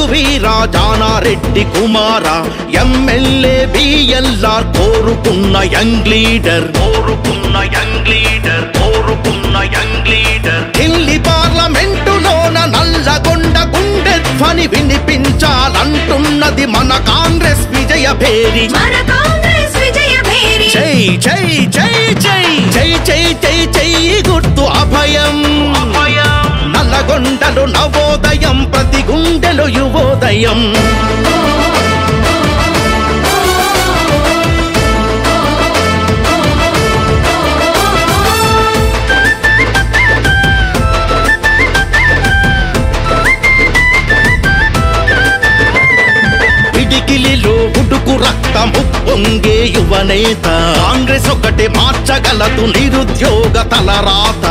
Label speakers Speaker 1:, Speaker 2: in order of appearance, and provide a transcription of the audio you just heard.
Speaker 1: రఘువీర జానారెడ్డి కుమార MLA BLR కోరుకున్న young leader Delhi పార్లమెంటులోన Nalgonda గుండె ధ్వని వినిపించాలంటున్నది మన కాంగ్రెస్ విజయ భేరి జై జై జై జై జై జై జై జై గుర్తు అభయం నల్లగొండలు నవోదయం ప్రతి గుండెలు యువోదయం పిడికిలిలో ఉడుకు రక్తము పొంగే యువనేత కాంగ్రెస్ ఒకటి మార్చగలదు నిరుద్యోగ తలరాత